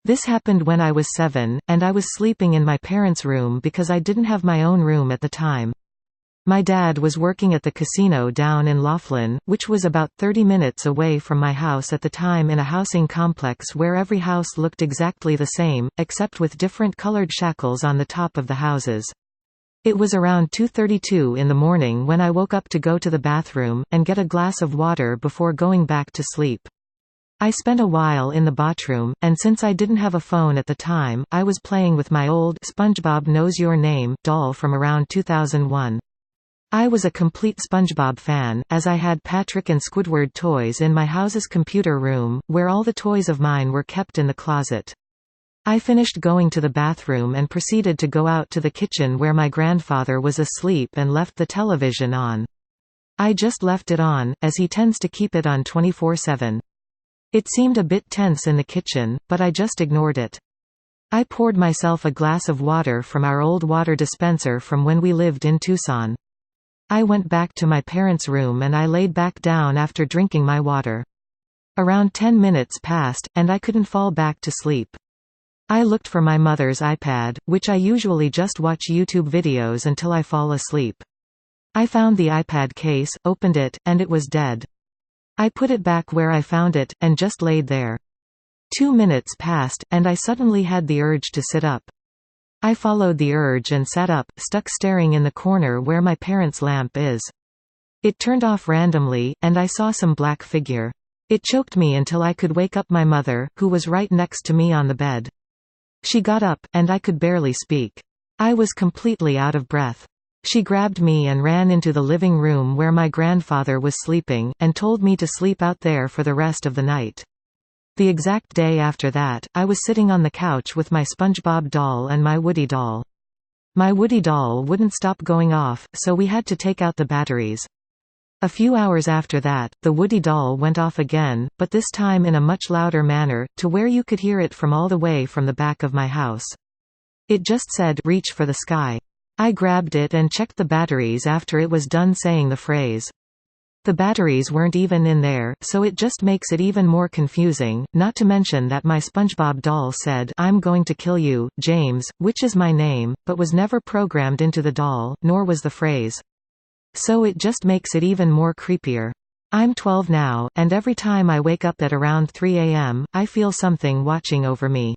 This happened when I was 7, and I was sleeping in my parents' room because I didn't have my own room at the time. My dad was working at the casino down in Laughlin, which was about 30 minutes away from my house at the time, in a housing complex where every house looked exactly the same, except with different colored shackles on the top of the houses. It was around 2:32 in the morning when I woke up to go to the bathroom, and get a glass of water before going back to sleep. I spent a while in the bahtroom, and since I didn't have a phone at the time, I was playing with my old Spongebob Knows Your Name doll from around 2001. I was a complete Spongebob fan, as I had Patrick and Squidward toys in my house's computer room, where all the toys of mine were kept in the closet. I finished going to the bathroom and proceeded to go out to the kitchen where my grandfather was asleep and left the television on. I just left it on, as he tends to keep it on 24/7. It seemed a bit tense in the kitchen, but I just ignored it. I poured myself a glass of water from our old water dispenser from when we lived in Tucson. I went back to my parents' room and I laid back down after drinking my water. Around 10 minutes passed, and I couldn't fall back to sleep. I looked for my mother's iPad, which I usually just watch YouTube videos until I fall asleep. I found the iPad case, opened it, and it was dead. I put it back where I found it, and just laid there. 2 minutes passed, and I suddenly had the urge to sit up. I followed the urge and sat up, stuck staring in the corner where my parents' lamp is. It turned off randomly, and I saw some black figure. It choked me until I could wake up my mother, who was right next to me on the bed. She got up, and I could barely speak. I was completely out of breath. She grabbed me and ran into the living room where my grandfather was sleeping, and told me to sleep out there for the rest of the night. The exact day after that, I was sitting on the couch with my Spongebob doll and my Woody doll. My Woody doll wouldn't stop going off, so we had to take out the batteries. A few hours after that, the Woody doll went off again, but this time in a much louder manner, to where you could hear it from all the way from the back of my house. It just said, "Reach for the sky." I grabbed it and checked the batteries after it was done saying the phrase. The batteries weren't even in there, so it just makes it even more confusing, not to mention that my Spongebob doll said, "I'm going to kill you, James," which is my name, but was never programmed into the doll, nor was the phrase. So it just makes it even more creepier. I'm 12 now, and every time I wake up at around 3 a.m., I feel something watching over me.